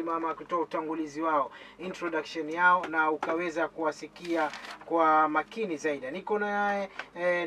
mama kutoa utangulizi wao, introduction yao, na ukaweza kuwasikia kwa makini zaidi. Niko naye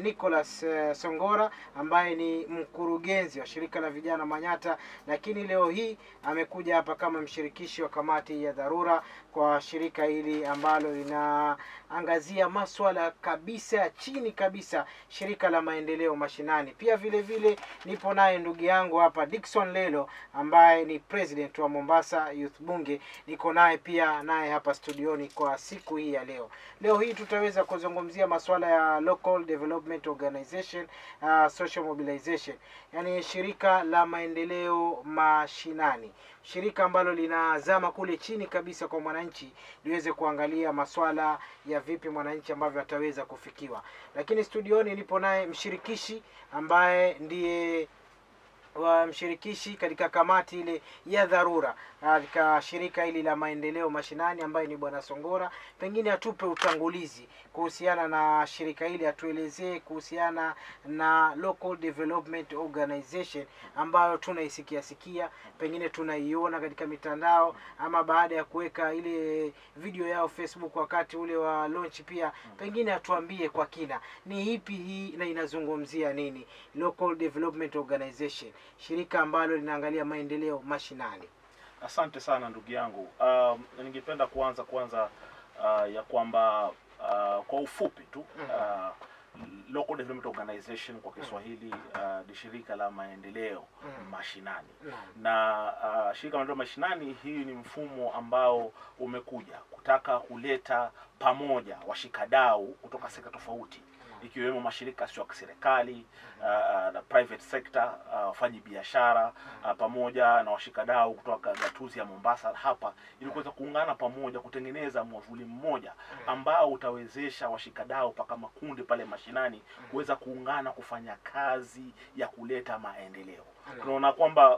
Nicholas Songora ambaye ni mkurugenzi wa shirika la vijana Manyata, lakini leo hii amekuja hapa kama mshirikishi wa kamati ya dharura kwa shirika hili ambalo linaangazia masuala kabisa chini kabisa, shirika la maendeleo mashinani. Pia vile vile nipo naye ndugu yangu hapa Dickson Lelo ambaye ni president wa Mombasa Youth Bunge. Niko naye pia hapa studioni kwa siku hii ya leo. Leo hii tutaweza kuzungumzia masuala ya local development organization, social mobilization, yani shirika la maendeleo mashinani, shirika ambalo linazama kule chini kabisa kwa mwananchi liweze kuangalia masuala ya vipi mwananchi ambavyo ataweza kufikiwa. Lakini studioni nipo naye mshirikishi ambaye ndiye mshirikishi katika kamati ile ya dharura katika shirika hili la maendeleo mashinani ambaye ni bwana Songora. Pengine atupe utangulizi kuhusiana na shirika hili, atuelezee kuhusiana na local development organization ambayo tunaisikia, pengine tunaiona katika mitandao ama baada ya kuweka ile video yao Facebook wakati ule wa launch. Pia pengine atuambie kwa kina ni ipi hii na inazungumzia nini local development organization, shirika ambalo linaangalia maendeleo mashinani. Asante sana ndugu yangu. Ningependa kwanza ya kwamba kwa ufupi tu local development organization kwa Kiswahili ni shirika la maendeleo mashinani. Na shirika la maendeleo mashinani hii ni mfumo ambao umekuja kutaka kuleta pamoja washikadau kutoka sekta tofauti, ikiwemo mashirika sio ya kiserikali na private sector, wafanyi biashara pamoja na washikadau kutoka gatuzi ya Mombasa hapa, ili kuweza kuungana pamoja kutengeneza mwavuli mmoja ambao utawezesha washikadau paka makundi pale mashinani kuweza kuungana kufanya kazi ya kuleta maendeleo. Tunaona kwamba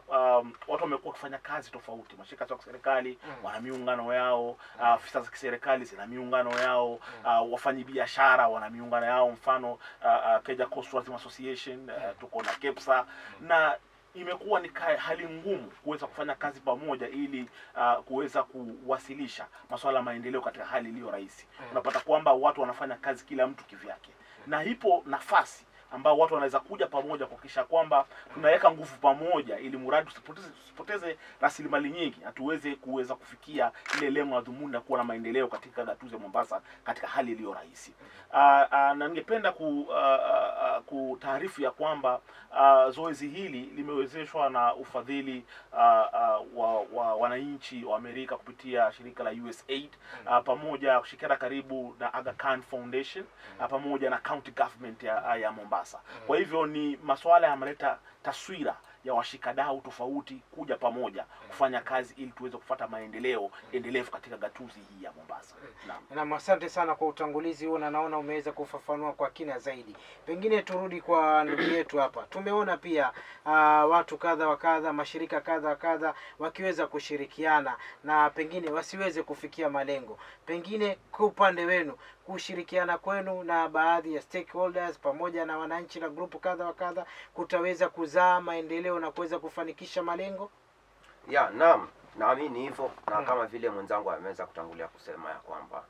watu wamekuwa kufanya kazi tofauti. Mashirika ya serikali wana miungano yao, afisa za kiserikali zina miungano yao, wafanyi biashara wana miungano yao, mfano Kenya Coast Tourism Association, tuko na KEPSA, na imekuwa ni hali ngumu kuweza kufanya kazi pamoja ili kuweza kuwasilisha masuala ya maendeleo katika hali iliyo rahisi. Unapata kwamba watu wanafanya kazi kila mtu kivyake, na ipo nafasi ambao watu wanaweza kuja pamoja kuhakikisha kwamba tunaweka nguvu pamoja ili mradi tusipoteze rasilimali nyingi, tuweze kufikia ile lengo la dhumuni na kuwa na maendeleo katika gatuzi ya Mombasa katika hali iliyo rahisi. Na ningependa kutaarifu ya kwamba zoezi hili limewezeshwa na ufadhili wa wananchi wa Amerika kupitia shirika la USAID, pamoja kushirikiana karibu na Aga Khan Foundation, pamoja na county government ya Mombasa. Kwa hivyo ni masuala yameleta taswira ya washikadau tofauti kuja pamoja kufanya kazi ili tuweze kufuata maendeleo endelevu katika gatuzi hii ya Mombasa. Na asante sana kwa utangulizi huo, na naona umeweza kufafanua kwa kina zaidi. Pengine turudi kwa ndugu yetu hapa. Tumeona pia watu kadha wa kadha, mashirika kadha wa kadha wakiweza kushirikiana na pengine wasiweze kufikia malengo. Pengine kwa upande wenu, kushirikiana kwenu na baadhi ya stakeholders pamoja na wananchi na grupu kadha wa kadha kutaweza kuzaa maendeleo na kuweza kufanikisha malengo? Naam, naamini hivyo. Na kama vile mwenzangu ameweza kutangulia kusema ya kwamba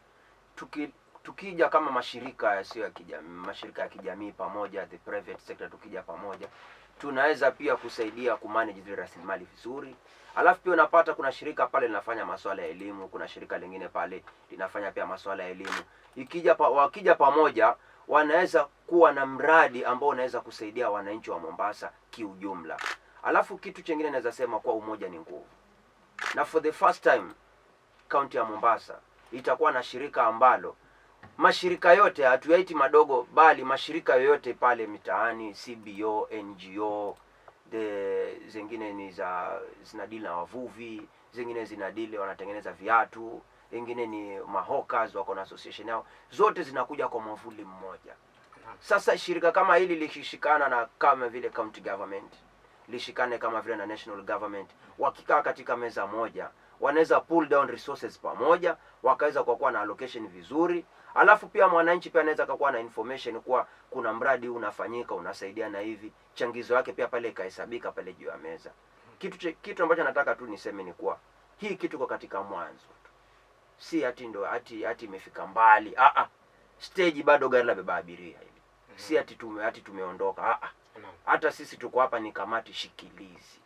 tukija kama mashirika yasiyo ya kijamii, mashirika ya kijamii pamoja, the private sector, tukija pamoja tunaweza pia kusaidia kumanage zile rasilimali vizuri. Alafu pia unapata kuna shirika pale linafanya masuala ya elimu, kuna shirika lingine pale linafanya pia masuala ya elimu. Wakija pamoja wanaweza kuwa na mradi ambao unaweza kusaidia wananchi wa Mombasa kiujumla. Alafu kitu kingine naweza sema kwa umoja ni nguvu. Na for the first time county ya Mombasa itakuwa na shirika ambalo mashirika yote, hatuyaiti madogo, bali mashirika yote pale mitaani, CBO, NGO, zingine ni zinadili na wavuvi, zingine zinadili wanatengeneza viatu, wengine ni mahawkers wako na association yao, zote zinakuja kwa mwavuli mmoja. Sasa shirika kama hili likishikana na kama vile county government, lishikane kama vile na national government, wakikaa katika meza moja, wanaweza pull down resources pamoja, wakaweza kuwa na allocation vizuri. Alafu pia mwananchi pia anaweza kuwa na information kuwa kuna mradi unafanyika, unasaidia na hivi, changizo yake pia pale ikahesabika pale juu ya meza. Kitu ambacho nataka tu niseme ni kuwa hii kitu kwa katika mwanzo tu, si ati imefika mbali. Stage bado gari la beba abiria hili, si ati tumeondoka. Hata sisi tuko hapa ni kamati shikilizi.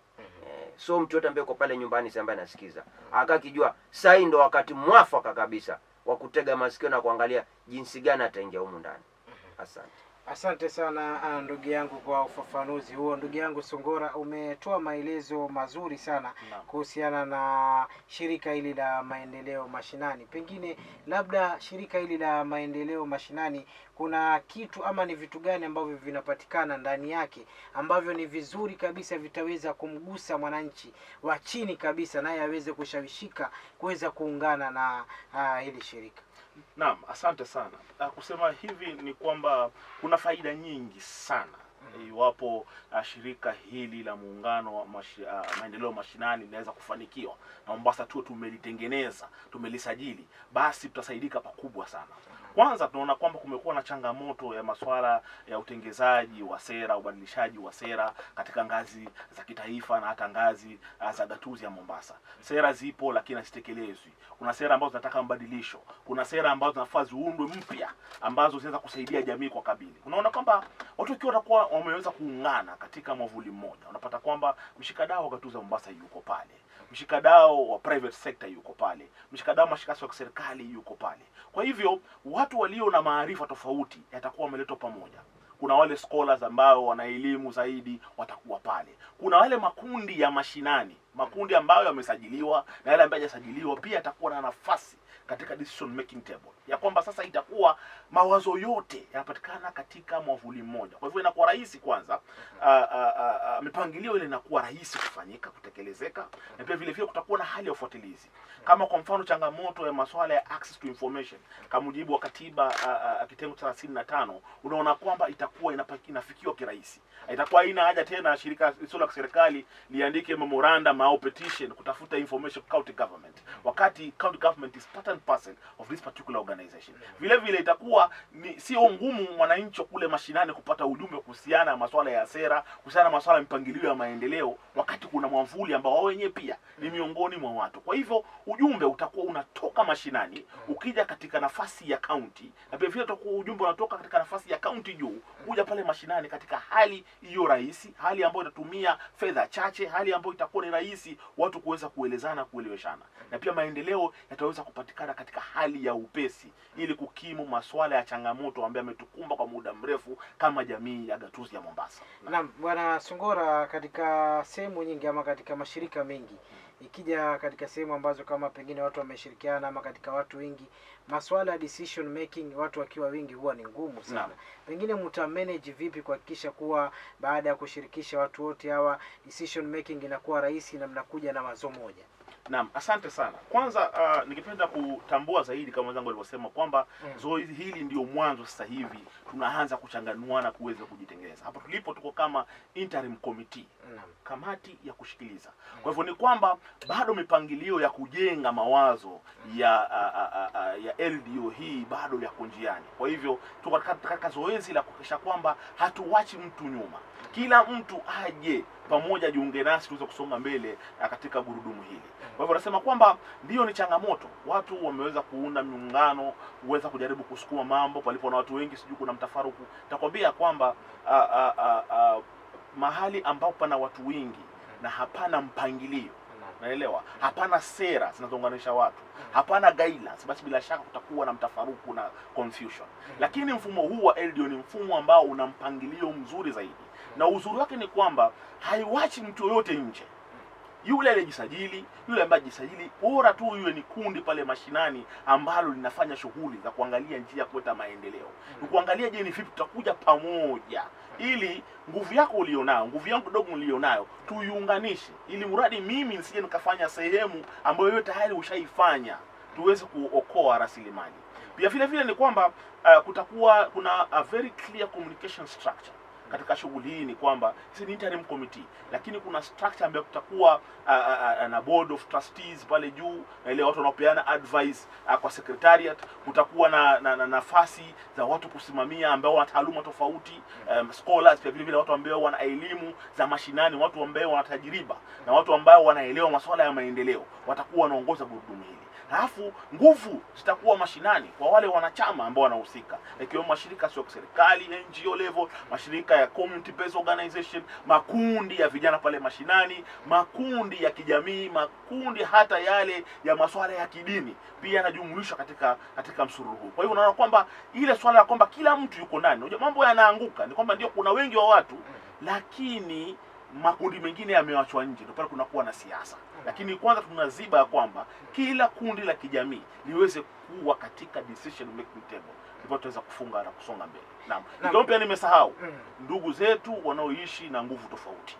So mtu yote ambaye uko pale nyumbani sasa ambaye anasikiza akakijua sasa ndo wakati mwafaka kabisa wa kutega masikio na kuangalia jinsi gani ataingia humu ndani. Asante sana ndugu yangu kwa ufafanuzi huo. Ndugu yangu Songora, umetoa maelezo mazuri sana kuhusiana na shirika hili la maendeleo mashinani. Pengine labda shirika hili la maendeleo mashinani kuna kitu ama ni vitu gani ambavyo vinapatikana ndani yake ambavyo ni vizuri kabisa vitaweza kumgusa mwananchi wa chini kabisa naye aweze kushawishika kuweza kuungana na hili shirika? Naam, asante sana. Kusema hivi ni kwamba kuna faida nyingi sana iwapo shirika hili la muungano wa maendeleo mashinani linaweza kufanikiwa na Mombasa tu tumelitengeneza, tumelisajili, basi tutasaidika pakubwa sana. Kwanza tunaona kwamba kumekuwa na changamoto ya masuala ya utengenezaji wa sera, ubadilishaji wa sera katika ngazi za kitaifa na hata ngazi za gatuzi ya Mombasa. Sera zipo lakini hazitekelezwi. Kuna sera ambazo zinataka mabadilisho, kuna sera ambazo zinafaa ziundwe mpya ambazo zinaweza kusaidia jamii kwa kabili. Unaona kwamba watu wakiwa watakuwa wameweza kuungana katika mwavuli mmoja, unapata kwamba mshikadau wa gatuzi ya Mombasa yuko pale, mshikadau wa private sector yuko pale, mshikadau mashirika ya serikali yuko pale. Kwa hivyo watu walio na maarifa tofauti yatakuwa wameletwa pamoja. Kuna wale scholars ambao wana elimu zaidi watakuwa pale. Kuna wale makundi ya mashinani, makundi ambayo yamesajiliwa na yale ambayo hajasajiliwa pia yatakuwa na nafasi katika decision making table. Ya kwamba sasa itakuwa mawazo yote yanapatikana katika mwavuli mmoja. Kwa hivyo inakuwa rahisi kwanza, mipangilio ile inakuwa rahisi kufanyika, kutekelezeka, na pia vile vile kutakuwa na hali ya ufuatilizi. Kama kwa mfano changamoto ya masuala ya access to information, kama mujibu wa katiba kitengo cha 35, unaona kwamba itakuwa inafikiwa kirahisi. Itakuwa haina haja tena shirika lisilo la serikali liandike memorandum au petition kutafuta information county government, wakati county government is part and parcel of this particular organization. Vile vile itakuwa sio ngumu mwananchi kule mashinani kupata ujumbe kuhusiana na masuala ya sera, kuhusiana na masuala ya mpangilio ya maendeleo, wakati kuna mwavuli ambao wao wenyewe pia ni miongoni mwa watu. Kwa hivyo ujumbe utakuwa unatoka mashinani ukija katika nafasi ya county, na pia vile utakuwa ujumbe unatoka katika nafasi ya county juu kuja pale mashinani katika hali hiyo rahisi, hali ambayo itatumia fedha chache, hali ambayo itakuwa ni rahisi watu kuweza kuelezana, kueleweshana, na pia maendeleo yataweza kupatikana katika hali ya upesi ili kukimu masuala ya changamoto ambayo yametukumba kwa muda mrefu kama jamii ya gatuzi ya Mombasa. Naam, Bwana Songora, katika sehemu nyingi ama katika mashirika mengi, ikija katika sehemu ambazo kama pengine watu wameshirikiana ama katika watu wengi, masuala ya decision making watu wakiwa wengi huwa ni ngumu sana. Pengine mtamanage vipi kuhakikisha kuwa baada ya kushirikisha watu wote hawa decision making inakuwa rahisi na mnakuja na wazo moja? Naam, asante sana. Kwanza ningependa kutambua zaidi kama wenzangu walivyosema kwamba zoezi hili ndio mwanzo. Sasa hivi tunaanza kuchanganuana kuweza kujitengeneza. Hapo tulipo tuko kama interim committee, kamati ya kushikiliza. Kwa hivyo ni kwamba bado mipangilio ya kujenga mawazo ya LDO hii bado yako njiani. Kwa hivyo tuko katika zoezi la kuhakikisha kwamba hatuwachi mtu nyuma. Kila mtu aje pamoja, jiunge nasi tuweze kusonga mbele katika gurudumu hili. Kwa hivyo nasema kwamba ndio ni changamoto. Watu wameweza kuunda miungano, uweza kujaribu kusukuma mambo palipo na watu wengi, sijui kuna mtafaruku. Nitakwambia kwamba mahali ambapo pana watu wengi na hapana mpangilio, naelewa, hapana sera zinazounganisha watu, hapana guidelines, basi bila shaka kutakuwa na mtafaruku na confusion. Lakini mfumo huu wa LDO ni mfumo ambao una mpangilio mzuri zaidi, na uzuri wake ni kwamba haiwachi mtu yoyote nje. Yule aliyejisajili, yule ambaye hajisajili, bora tu yule ni kundi pale mashinani ambalo linafanya shughuli za kuangalia njia ya kuleta maendeleo. Ni kuangalia je, ni vipi tutakuja pamoja ili nguvu yako ulionayo, nguvu yangu dogo ulionayo tuiunganishe, ili mradi mimi nisije nikafanya sehemu ambayo wewe tayari ushaifanya, tuweze kuokoa rasilimali. Pia vile vile ni kwamba kuna a very clear communication structure katika shughuli hii ni kwamba sisi ni interim committee, lakini kuna structure ambayo kutakuwa na board of trustees pale juu, na ile watu wanaopeana advice kwa secretariat. Kutakuwa na nafasi za watu kusimamia ambao wana taaluma tofauti, scholars, pia vile vile watu ambao wana elimu za mashinani, watu ambao wana tajriba na watu ambao wanaelewa masuala ya maendeleo, watakuwa wanaongoza gurudumu hili. Halafu nguvu zitakuwa mashinani kwa wale wanachama ambao wanahusika, ikiwemo mashirika sio serikali, NGO level, mashirika ya community based organization, makundi ya vijana pale mashinani, makundi ya kijamii, makundi hata yale ya masuala ya kidini pia yanajumuishwa katika msururu huu. Kwa hivyo unaona kwamba ile swala la kwamba kila mtu yuko ndani, unajua mambo yanaanguka, ni kwamba ndio kuna wengi wa watu lakini makundi mengine yamewachwa nje, ndio pale kunakuwa na siasa. Lakini kwanza tunaziba kwamba kila kundi la kijamii liweze kuwa katika decision making table, ndipo tutaweza kufunga na kusonga mbele. Naam. Ndio pia nimesahau ndugu zetu wanaoishi na nguvu tofauti.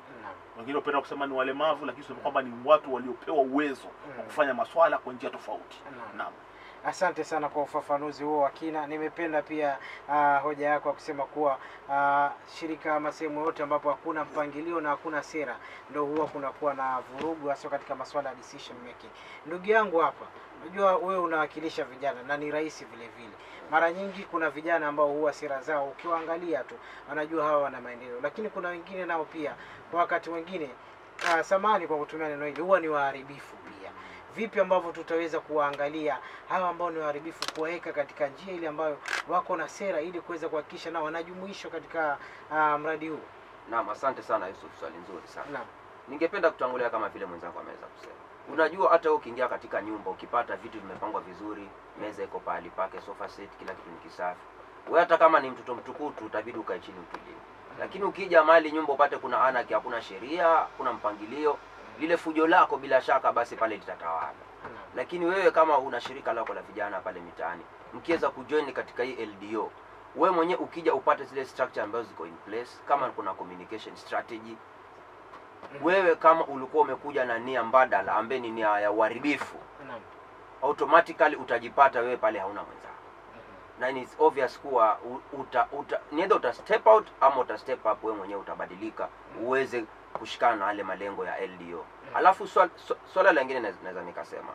Wengine wanapenda kusema ni walemavu, lakini sio kwamba ni watu waliopewa uwezo wa kufanya masuala kwa njia tofauti. Naam. Asante sana kwa ufafanuzi huo wa kina. Nimependa pia hoja yako ya kusema kuwa shirika ama sehemu yote ambapo hakuna mpangilio na hakuna sera ndio huwa kunakuwa na vurugu, hasa katika masuala ya decision making. Ndugu yangu hapa, unajua wewe unawakilisha vijana na ni rais vile vile. Mara nyingi kuna vijana ambao huwa sera zao ukiwaangalia tu wanajua hawa wana maendeleo, lakini kuna wengine nao pia kwa wakati mwingine samani kwa kutumia neno hili, huwa ni waharibifu pia. Vipi ambavyo tutaweza kuwaangalia hawa ambao ni waharibifu, kuwaweka katika njia ile ambayo wako na sera, ili kuweza kuhakikisha nao wanajumuishwa katika mradi huu? Naam, asante sana Yusuf, swali nzuri sana. Naam. Ningependa kutangulia kama vile mwenzangu ameweza kusema. Unajua hata wewe ukiingia katika nyumba ukipata vitu vimepangwa vizuri, meza iko pale pake, sofa set, kila kitu ni kisafi, wewe hata kama ni mtoto mtukutu utabidi ukae chini utulie. Lakini ukija mahali nyumba upate kuna anarchy, hakuna sheria, kuna mpangilio, lile fujo lako bila shaka basi pale litatawala. Lakini wewe kama una shirika lako la vijana pale mitaani, mkiweza kujoin katika hii LDO, wewe mwenyewe ukija upate zile structure ambazo ziko in place, kama kuna communication strategy, wewe kama ulikuwa umekuja na nia mbadala ambaye ni nia ya uharibifu, automatically utajipata wewe pale hauna mwenzako. Na it's obvious kuwa neither uta step out ama uta step up, wewe mwenyewe utabadilika uweze kushikana na wale malengo ya LDO. Alafu swala lingine naweza nikasema,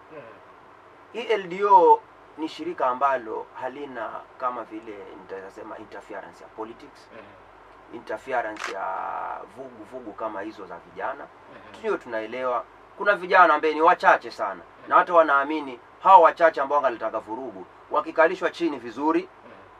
hii LDO ni shirika ambalo halina kama vile nitasema interference ya politics, interference ya vugu kama hizo za vijana. Tunyo tunaelewa kuna vijana ambao ni wachache sana, na hata wanaamini hao wachache ambao wangetaka vurugu wakikalishwa chini vizuri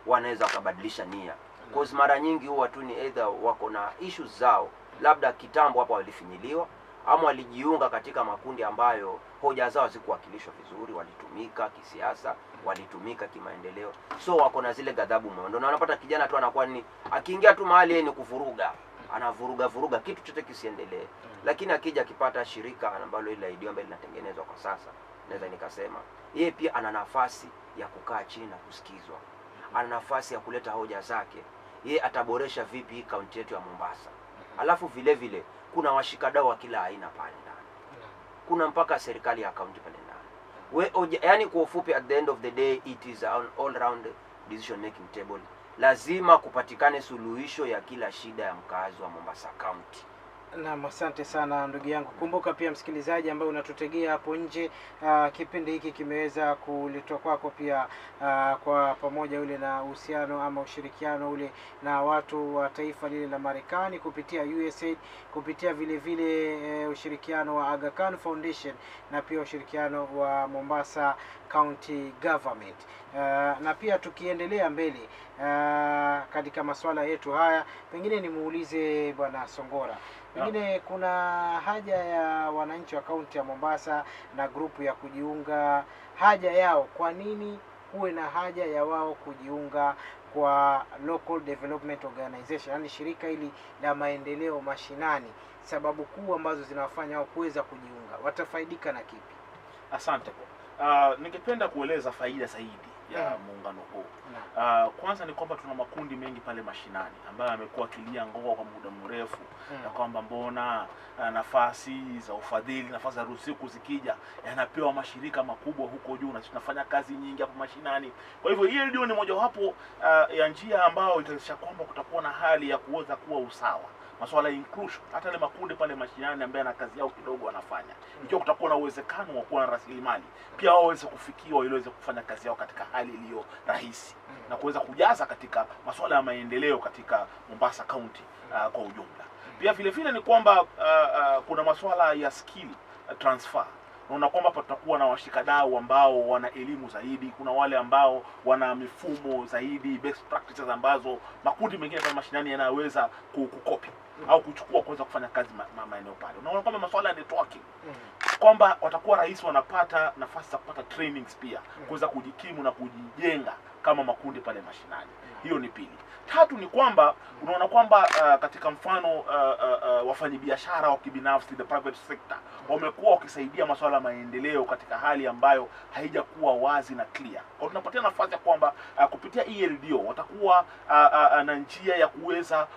wanaweza kubadilisha nia. Cause mara nyingi huwa tu ni either wako na issues zao, labda kitambo hapa walifinyiliwa ama walijiunga katika makundi ambayo hoja zao zikuwakilishwa vizuri, walitumika kisiasa, walitumika kimaendeleo, so wako na zile ghadhabu moyo. Ndio unapata kijana tu anakuwa ni akiingia tu mahali yeye ni kuvuruga, anavuruga kitu chote kisiendelee. Lakini akija akipata shirika ambalo ile idea ambayo linatengenezwa kwa sasa, naweza nikasema yeye pia ana nafasi ya kukaa chini na kusikizwa, ana nafasi ya kuleta hoja zake, yeye ataboresha vipi kaunti yetu ya Mombasa. Alafu vile vile kuna washikadau wa kila aina pale ndani, kuna mpaka serikali ya kaunti pale ndani. Yani kwa ufupi, at the end of the day it is an all round decision making table. Lazima kupatikane suluhisho ya kila shida ya mkazi wa Mombasa County. Naam, asante sana ndugu yangu. Kumbuka pia msikilizaji ambaye unatutegea hapo nje, kipindi hiki kimeweza kuletwa kwako pia kwa pamoja ule na uhusiano ama ushirikiano ule na watu wa taifa lile la Marekani kupitia USAID, kupitia vile vile ushirikiano wa Aga Khan Foundation na pia ushirikiano wa Mombasa County Government. Na pia tukiendelea mbele katika masuala yetu haya, pengine nimuulize Bwana Songora, pengine kuna haja ya wananchi wa kaunti ya Mombasa na grupu ya kujiunga, haja yao, kwa nini kuwe na haja ya wao kujiunga kwa Local Development Organization, yani shirika hili la maendeleo mashinani? Sababu kuu ambazo zinawafanya wao kuweza kujiunga, watafaidika na kipi? Asante. Ningependa kueleza faida zaidi ya muungano huu. Kwanza ni kwamba tuna makundi mengi pale mashinani ambayo yamekuwa kilia ngoa kwa muda mrefu na kwamba mbona nafasi za ufadhili, nafasi za ruzuku zikija yanapewa mashirika makubwa huko juu na tunafanya kazi nyingi hapo mashinani. Kwa hivyo hii ndio ni mojawapo ya njia ambayo itawezesha kwamba kutakuwa na hali ya kuweza kuwa usawa. Masuala ya inclusion, hata ile makundi pale mashinani ambaye na kazi yao kidogo wanafanya. Ikiwa kutakuwa na uwezekano wa kuwa na rasilimali, pia wao waweze kufikiwa ili waweze kufanya kazi yao katika hali iliyo rahisi na kuweza kujaza katika masuala ya maendeleo katika Mombasa County kwa ujumla. Pia vile vile ni kwamba kuna masuala ya skill transfer. Naona kwamba tutakuwa na washikadau ambao wana elimu zaidi, kuna wale ambao wana mifumo zaidi, best practices ambazo makundi mengine kama mashinani yanaweza kukopi au kuchukua kuweza kufanya kazi maeneo pale. Unaona kwamba masuala ya networking kwamba watakuwa rahisi wanapata nafasi za kupata trainings pia kuweza kujikimu na kujijenga kama makundi pale mashinani. Hiyo ni pili. Tatu ni kwamba unaona kwamba katika mfano wafanyabiashara wa kibinafsi, the private sector, wamekuwa wakisaidia masuala ya maendeleo katika hali ambayo haijakuwa wazi na clear. Kwa tunapatia nafasi ya kwamba kupitia ELDO watakuwa na njia ya kuweza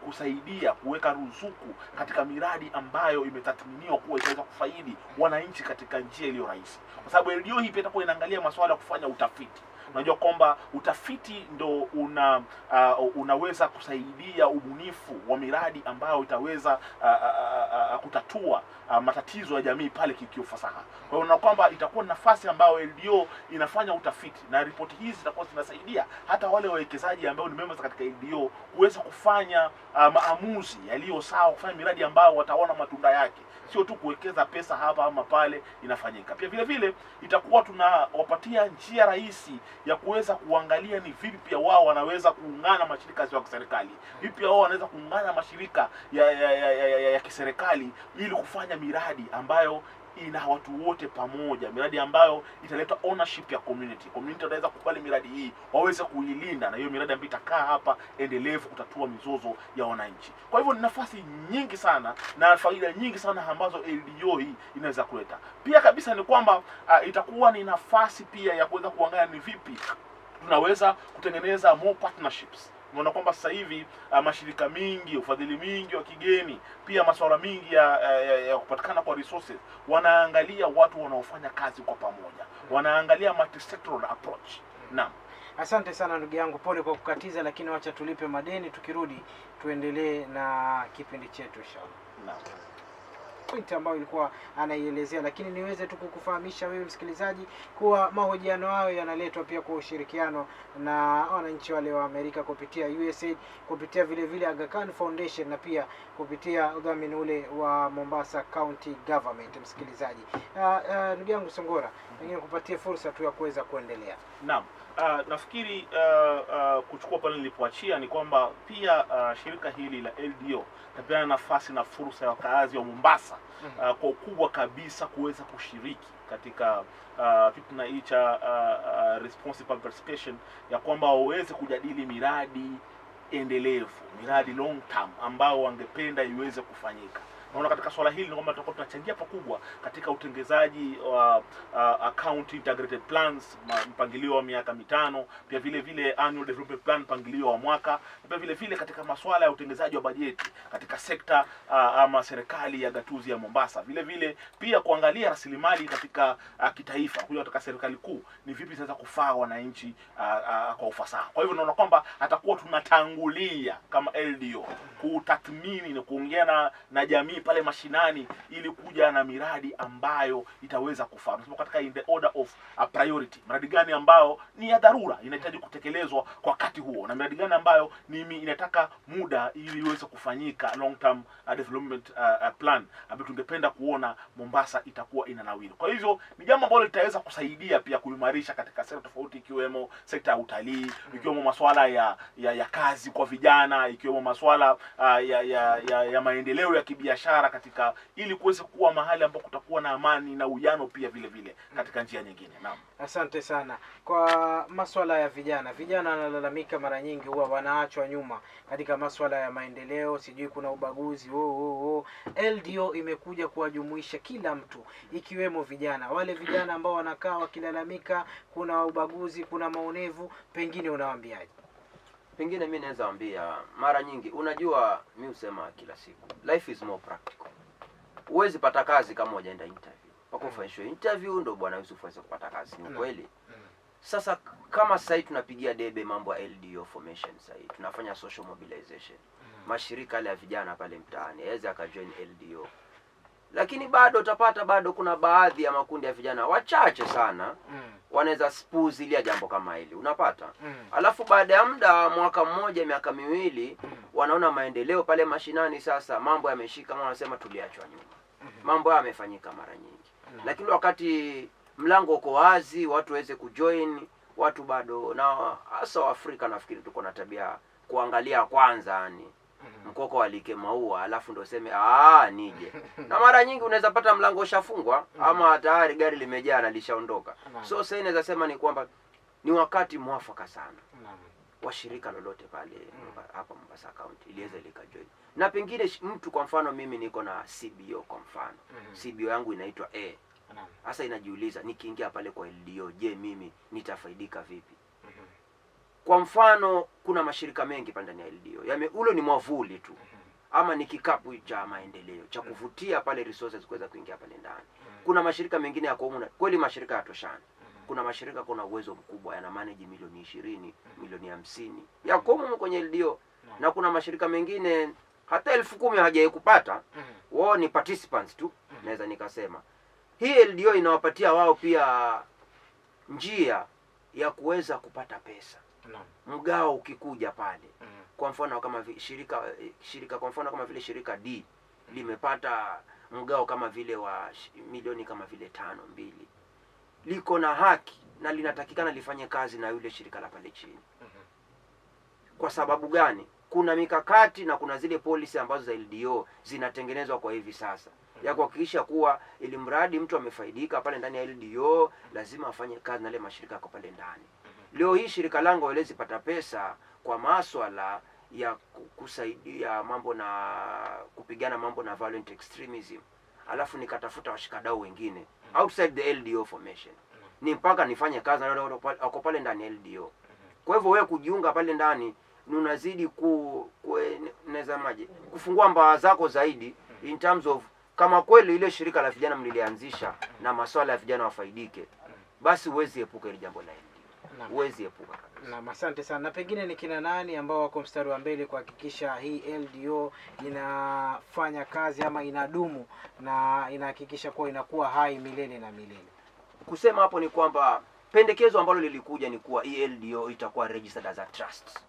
kusaidia kuweka ruzuku katika miradi ambayo imetathminiwa kuwa itaweza kufaidi wananchi katika njia iliyo rahisi. Kwa sababu ELDO hii pia itakuwa inaangalia masuala ya kufanya utafiti. Unajua kwamba utafiti ndo unaweza kusaidia ubunifu wa miradi ambayo itaweza kutatua matatizo ya jamii pale kiufasaha. Kwa hiyo unaona kwamba itakuwa nafasi ambayo LDO inafanya utafiti na ripoti hizi zitakuwa zinasaidia hata wale wawekezaji ambao ni members katika LDO kuweza kufanya maamuzi yaliyo sawa, kufanya miradi ambayo wataona matunda yake, sio tu kuwekeza pesa hapa ama pale inafanyika. Pia vile vile itakuwa tunawapatia njia rahisi ya kuweza kuangalia ni vipi pia wao wanaweza kuungana mashirika ya kiserikali, vipi wao wanaweza kuungana mashirika ya kiserikali ili kufanya miradi ambayo ina watu wote pamoja, miradi ambayo italeta ownership ya community. Community wanaweza kukubali miradi hii, waweze kuilinda, na hiyo miradi ambayo itakaa hapa endelevu kutatua mizozo ya wananchi. Kwa hivyo ni nafasi nyingi sana na faida nyingi sana ambazo LDO hii inaweza kuleta. Pia kabisa ni kwamba itakuwa ni nafasi pia ya kuweza kuangalia ni vipi tunaweza kutengeneza more partnerships. Unaona kwamba sasa hivi mashirika mingi, ufadhili mingi wa kigeni, pia masuala mingi ya kupatikana kwa resources, wanaangalia watu wanaofanya kazi kwa pamoja, wanaangalia multi-sectoral approach. Naam. Asante sana ndugu yangu, pole kwa kukatiza, lakini wacha tulipe madeni, tukirudi tuendelee na kipindi chetu inshallah. Naam. Point ambayo ilikuwa anaielezea, lakini niweze tu kukufahamisha wewe msikilizaji kuwa mahojiano hayo yanaletwa pia kwa ushirikiano na wananchi wale wa Amerika kupitia USAID, kupitia vile vile Aga Khan Foundation na pia kupitia udhamini ule wa Mombasa County Government. Msikilizaji, ndugu yangu Songora, pengine kupatie fursa tu ya kuweza kuendelea. Naam. Nafikiri kuchukua pale nilipoachia ni kwamba pia shirika hili la LDO tapeana nafasi na fursa ya wakazi wa Mombasa kwa ukubwa kabisa kuweza kushiriki katika kitu tunaicha responsible participation, ya kwamba waweze kujadili miradi endelevu, miradi long term ambao wangependa iweze kufanyika. Naona katika swala hili ni kwamba tutakuwa tunachangia pakubwa katika utengenezaji wa account integrated plans, mpangilio wa miaka 5, pia vile vile annual development plan, mpangilio wa mwaka, pia vile vile katika masuala ya utengenezaji wa bajeti katika sekta ama serikali ya gatuzi ya Mombasa. Vile vile pia kuangalia rasilimali katika kitaifa, kuja katika serikali kuu ni vipi zinaweza kufaa wananchi kwa ufasaha. Kwa hivyo naona kwamba atakuwa tunatangulia kama LDO kutathmini na kuongea na jamii pale mashinani ili kuja na miradi ambayo itaweza kufaa. Tunasema katika in the order of priority, miradi gani ambao ni ya dharura inahitaji kutekelezwa kwa wakati huo, na miradi gani ambayo ni inataka muda ili iweze kufanyika, long term development plan ambayo tungependa kuona Mombasa itakuwa inanawiri. Kwa hivyo ni jambo ambalo litaweza kusaidia pia kuimarisha katika sekta tofauti, ikiwemo sekta ya utalii, ikiwemo masuala ya kazi kwa vijana, ikiwemo masuala ya maendeleo ya kibiashara biashara katika ili kuweze kuwa mahali ambapo kutakuwa na amani na uwiano pia vile vile katika njia nyingine. Naam. Asante sana. Kwa masuala ya vijana wanalalamika mara nyingi huwa wanaachwa nyuma katika masuala ya maendeleo, sijui kuna ubaguzi. LDO imekuja kuwajumuisha kila mtu ikiwemo vijana. Wale vijana ambao wanakaa wakilalamika kuna ubaguzi, kuna maonevu, pengine unawaambiaje? Pengine mimi naweza ambia mara nyingi, unajua mimi husema kila siku, life is more practical. Huwezi pata kazi kama hujaenda interview. Pako ufanyishwe interview ndio bwana Yusuf aweze kupata kazi. Ni kweli? Sasa kama sasa tunapigia debe mambo ya LDO formation, sasa tunafanya social mobilization. Mashirika ya vijana pale mtaani yaweza akajoin LDO. Lakini bado utapata bado kuna baadhi ya makundi ya vijana wachache sana wanaweza spuzilia jambo kama hili. Unapata? Alafu baada ya muda, mwaka mmoja, miaka miwili, wanaona maendeleo pale mashinani, sasa mambo yameshika, kama wanasema tuliachwa nyuma. Mambo yamefanyika mara nyingi. Lakini wakati mlango uko wazi, watu waweze kujoin, watu bado, na hasa wa Afrika nafikiri tuko na tabia kuangalia kwanza, yani mkoko alike maua alafu ndio useme nije. Na mara nyingi unaweza pata mlango ushafungwa ama tayari gari limejaa na lishaondoka. So sasa inaweza sema ni kwamba ni wakati mwafaka sana wa shirika lolote pale hapa Mombasa County iliweza likajoin. Na pengine mtu, kwa mfano mimi niko na CBO kwa mfano. CBO yangu inaitwa A. Sasa inajiuliza nikiingia pale kwa LDO, je, mimi nitafaidika vipi? Kwa mfano kuna mashirika mengi pale ndani ya LDO. Ulo ni mwavuli tu. Ama ni kikapu cha maendeleo cha kuvutia pale resources kuweza kuingia pale ndani. Kuna mashirika mengine ya komuna. Kweli mashirika yatoshana. Kuna mashirika kuna uwezo mkubwa yana manage milioni 20, milioni 50 ya komuna kwenye LDO. Na kuna mashirika mengine hata 10,000 hajawahi kupata. Wao ni participants tu, naweza nikasema. Hii LDO inawapatia wao pia njia ya kuweza kupata pesa. Mgao ukikuja pale. Kwa mfano kama shirika kwa mfano kama vile shirika D limepata mgao kama vile wa milioni kama vile 5-2. Liko na haki na linatakikana lifanye kazi na yule shirika la pale chini. Kwa sababu gani? Kuna mikakati na kuna zile policy ambazo za LDO zinatengenezwa kwa hivi sasa ya kuhakikisha kuwa ili mradi mtu amefaidika pale ndani ya LDO lazima afanye kazi na ile mashirika kwa pale ndani. Leo hii shirika langu hawezi pata pesa kwa masuala ya kusaidia mambo na kupigana mambo na violent extremism. Alafu nikatafuta washikadau wengine outside the LDO formation. Ni mpaka nifanye kazi na wako pale ndani ya LDO. Kwa hivyo wewe kujiunga pale ndani unazidi kufungua mbawa zako zaidi in terms of kama kweli ile shirika la vijana mlilianzisha na masuala ya vijana wafaidike, basi uwezi epuka ile jambo la LDO. Uwezi epuka kabisa. Na asante sana. Na pengine ni kina nani ambao wako mstari wa mbele kuhakikisha hii LDO inafanya kazi ama inadumu na inahakikisha kuwa inakuwa hai milele na milele? Kusema hapo ni kwamba pendekezo ambalo lilikuja ni kuwa hii LDO itakuwa registered as a trust.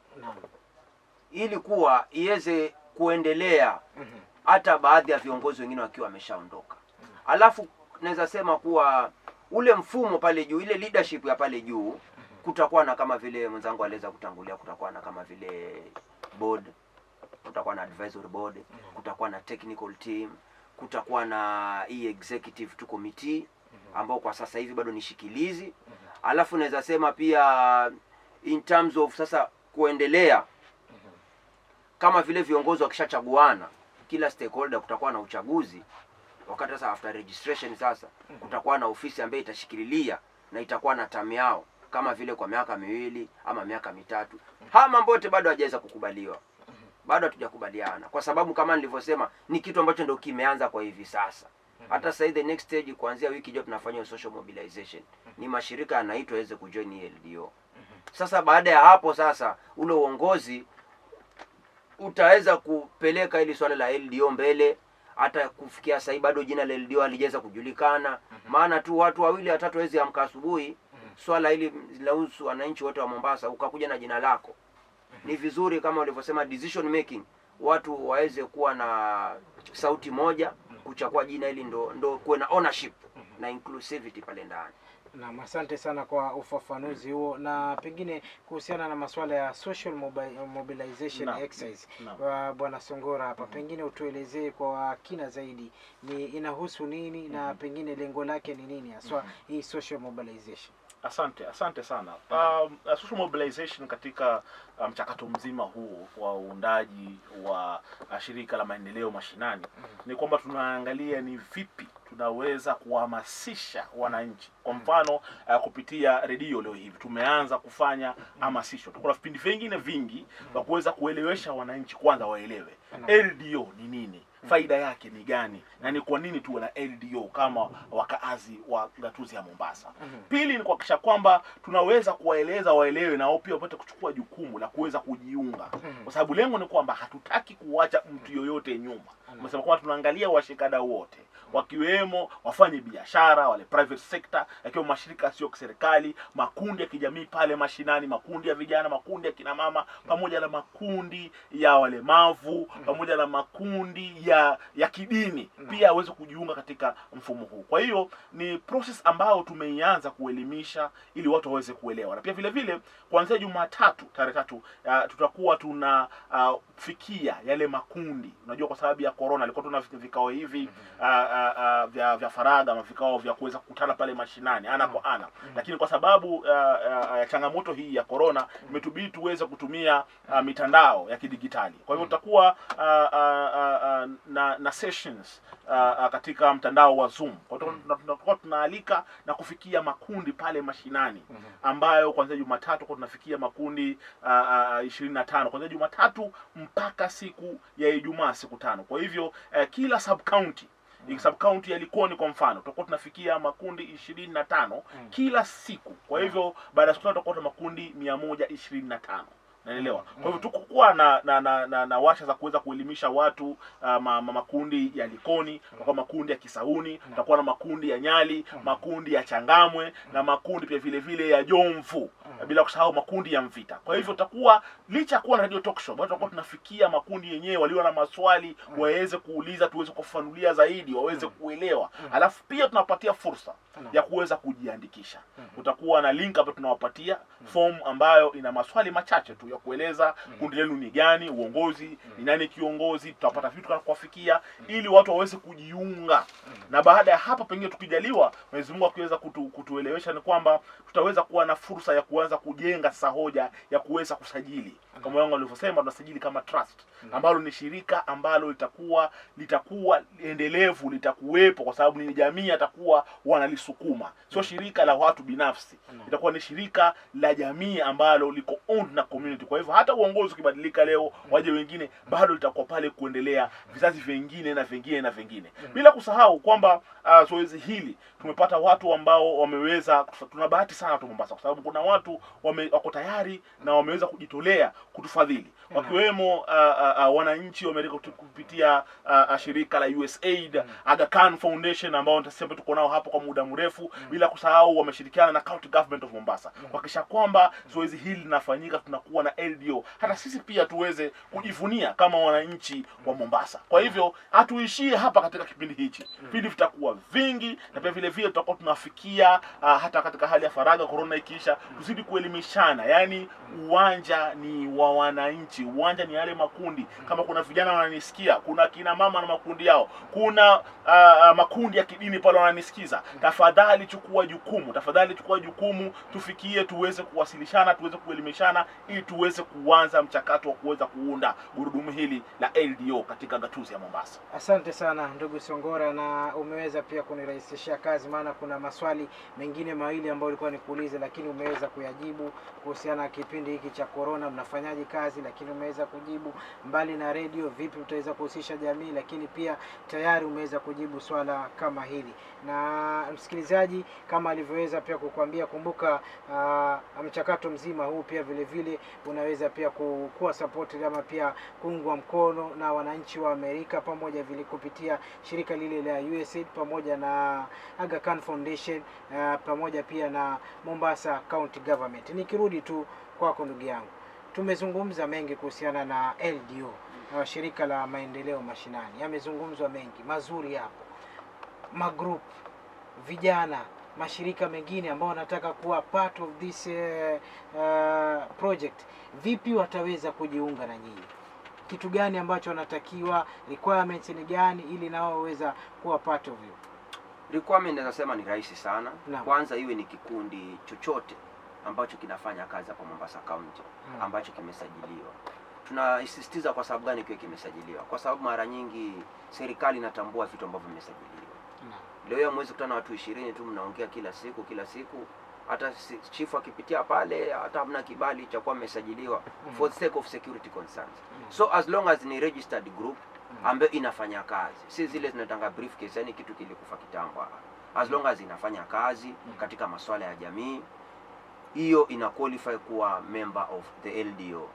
Ili kuwa iweze kuendelea hata baadhi ya viongozi wengine wakiwa wameshaondoka. Alafu naweza sema kuwa ule mfumo pale juu, ile leadership ya pale juu, kutakuwa na kama vile mwenzangu aliweza kutangulia, kutakuwa na kama vile board, kutakuwa na advisory board, kutakuwa na technical team, kutakuwa na executive to committee ambao kwa sasa hivi bado ni shikilizi. Alafu naweza sema pia in terms of sasa kuendelea, kama vile viongozi wakishachaguana, kila stakeholder kutakuwa na uchaguzi. Wakati sasa after registration sasa kutakuwa na ofisi ambayo itashikililia na itakuwa na term yao kama vile kwa miaka 2 ama miaka 3. Haya mambo yote bado hajaweza kukubaliwa. Bado hatujakubaliana kwa sababu kama nilivyosema ni kitu ambacho ndio kimeanza kwa hivi sasa. Hata sasa the next stage kuanzia wiki ijayo tunafanya social mobilization. Ni mashirika yanaitwa yaweze kujoin LDO. Sasa baada ya hapo sasa ule uongozi utaweza kupeleka ili swala la LDO mbele. Hata kufikia sasa bado jina la LDO halijaweza kujulikana. Maana tu watu 2-3 wezi amka asubuhi swala hili linahusu wananchi wote wa Mombasa ukakuja na jina lako. Ni vizuri kama ulivyosema decision making, watu waweze kuwa na sauti moja kuchagua jina hili ndo kuwe na ownership na inclusivity pale ndani. Na asante sana kwa ufafanuzi huo, na pengine kuhusiana na masuala ya social mobilization exercise Bwana Songora hapa, pengine utuelezee kwa kina zaidi ni inahusu nini na pengine lengo lake ni nini haswa hii social mobilization. Asante sana. Social mobilization katika mchakato mzima huu wa uundaji wa shirika la maendeleo mashinani ni kwamba tunaangalia ni vipi tunaweza kuhamasisha wananchi. Kwa mfano kupitia redio leo hivi tumeanza kufanya hamasisho. Tuko na vipindi vingine vingi vya kuweza kuelewesha wananchi, kwanza waelewe LDO ni nini, faida yake ni gani, na ni kwa nini tuwe na LDO kama wakaazi wa gatuzi ya Mombasa. Pili ni kuhakikisha kwamba tunaweza kuwaeleza waelewe na wao pia wapate kuchukua jukumu la kuweza kujiunga, kwa sababu lengo ni kwamba hatutaki kuacha mtu yoyote nyuma. Tunasema kwamba tunaangalia washikadau wote, wakiwemo wafanye biashara, wale private sector, yakiwemo mashirika sio kiserikali, makundi ya kijamii pale mashinani, makundi ya vijana, makundi ya kina mama, pamoja na makundi ya walemavu, pamoja na makundi ya kidini pia waweze kujiunga katika mfumo huu. Kwa hiyo ni process ambayo tumeianza kuelimisha ili watu waweze kuelewa. Na pia vile vile kuanzia Jumatatu tarehe 3 tutakuwa tunafikia yale makundi. Unajua kwa sababu ya corona alikuwa tuna vikao hivi vya faragha ama vikao vya kuweza kukutana pale mashinani ana kwa ana, lakini kwa sababu ya changamoto hii ya corona imetubidi tuweze kutumia mitandao ya kidigitali. Kwa hivyo tutakuwa na sessions katika mtandao wa Zoom. Kwa hiyo tunakuwa tunaalika na kufikia makundi pale mashinani, ambayo kuanzia Jumatatu kwa tunafikia makundi 25 kuanzia Jumatatu mpaka siku ya Ijumaa, siku 5. Kwa hivyo kila sub county ya Likoni kwa mfano tutakuwa tunafikia makundi 25 kila siku. Kwa hivyo baada ya siku tutakuwa na makundi 125. Naelewa. Kwa hivyo tukokuwa na warsha za kuweza kuelimisha watu makundi ya Likoni, kwa makundi ya Kisauni, tutakuwa na makundi ya Nyali, makundi ya Changamwe na makundi pia vile vile ya Jomvu, bila kusahau makundi ya Mvita. Kwa hivyo tutakuwa licha kuwa na radio talk show, bado tutakuwa tunafikia makundi yenyewe walio na maswali waweze kuuliza, tuweze kufafanulia zaidi, waweze kuelewa. Alafu pia tunapatia fursa ya kuweza kujiandikisha. Tutakuwa na link hapo tunawapatia form ambayo ina maswali machache tu ya kueleza kundi lenu ni gani, uongozi ni nani kiongozi, tutapata vitu kwa kuwafikia ili watu waweze kujiunga. Na baada ya hapa pengine tukijaliwa Mwenyezi Mungu akiweza kutuelewesha ni kwamba tutaweza kuwa na fursa ya kuanza kujenga sasa hoja ya kuweza kusajili. Kama wangu walivyosema tunasajili kama trust, ambalo ni shirika ambalo litakuwa endelevu, litakuwepo kwa sababu ni jamii atakuwa wanalisukuma. Sio shirika la watu binafsi. Itakuwa ni shirika la jamii ambalo liko owned na community. Kwa hivyo hata uongozi ukibadilika leo waje wengine, bado litakuwa pale kuendelea vizazi vingine na vingine na vingine. Bila kusahau kwamba zoezi hili tumepata watu ambao wameweza, tuna bahati sana watu Mombasa kwa sababu kuna watu wako tayari na wameweza kujitolea kutufadhili, wakiwemo wananchi wamerika kupitia shirika la USAID, Aga Khan Foundation ambao nitasema tuko nao hapo kwa muda mrefu. Bila kusahau wameshirikiana na County Government of Mombasa kuhakikisha kwamba zoezi hili linafanyika, tunakuwa na LDO hata sisi pia tuweze kujivunia kama wananchi wa Mombasa. Kwa hivyo hatuishie hapa katika kipindi hichi, vipindi vitakuwa vingi na pia vile vile tutakuwa tunafikia hata katika hali ya faragha corona ikiisha, tuzidi kuelimishana. Yani uwanja ni wa wananchi, uwanja ni yale makundi. Kama kuna vijana wananisikia, kuna kina mama na makundi yao, kuna makundi ya kidini pale wananisikiza, tafadhali chukua jukumu, tufikie, tuweze kuwasilishana, tuweze kuelimishana ili tuweze kuanza mchakato wa kuweza kuunda gurudumu hili la LDO katika gatuzi ya Mombasa. Asante sana ndugu Songora, na umeweza pia kunirahisishia kazi, maana kuna maswali mengine mawili ambayo nilikuwa nikuulize lakini umeweza kuyajibu kuhusiana na kipindi hiki cha corona, mnafanyaje kazi, lakini umeweza kujibu. Mbali na radio, vipi utaweza kuhusisha jamii, lakini pia tayari umeweza kujibu swala kama hili. Na msikilizaji, kama alivyoweza pia kukuambia, kumbuka mchakato mzima huu pia vile vile unaweza pia kuwa support ama pia kuungwa mkono na wananchi wa Amerika, pamoja vile kupitia shirika lile la USAID pamoja na Aga Khan Foundation, pamoja pia na Mombasa County Government. Nikirudi tu kwako ndugu yangu, tumezungumza mengi kuhusiana na LDO na shirika la maendeleo mashinani. Yamezungumzwa mengi mazuri hapo, magroup vijana, mashirika mengine ambao wanataka kuwa part of this project, vipi wataweza kujiunga na nyinyi? Kitu gani ambacho wanatakiwa, requirements ni gani ili nao waweza kuwa part of you? Requirement nasema ni rahisi sana. Naam. Kwanza iwe ni kikundi chochote ambacho kinafanya kazi hapa Mombasa County ambacho kimesajiliwa. Tunaisisitiza kwa sababu gani kiwe kimesajiliwa? Kwa sababu mara nyingi serikali inatambua vitu ambavyo vimesajiliwa. Leo mwezi kutana watu 20 tu mnaongea kila siku, hata chief akipitia pale hata hamna kibali cha kuwa mmesajiliwa for the sake of security concerns. So as long as ni registered group ambayo inafanya kazi, si zile zinatanga briefcase, yani kitu kilikufa kitambo. As long as inafanya kazi katika masuala ya jamii, hiyo ina qualify kuwa member of the LDO.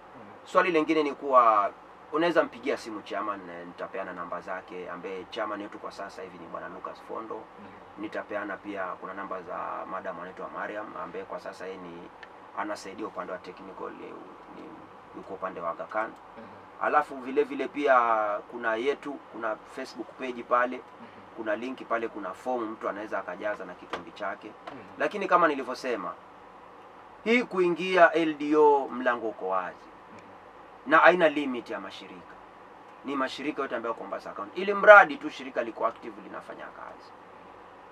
Swali lingine ni kuwa unaweza mpigia simu chairman, nitapeana namba zake, ambaye chairman yetu kwa sasa hivi ni bwana Lucas Fondo. Nitapeana pia kuna namba za madam anaitwa Mariam, ambaye kwa sasa yeye ni anasaidia upande wa technical, ni yuko upande wa Aga Khan. Alafu vile vile pia kuna Facebook page pale, kuna linki pale, kuna form mtu anaweza akajaza na kitumbi chake. Lakini kama nilivyosema, hii kuingia LDO mlango uko wazi. Na haina limit ya mashirika. Ni mashirika yote ambayo Mombasa County, ili mradi tu shirika liko active linafanya kazi.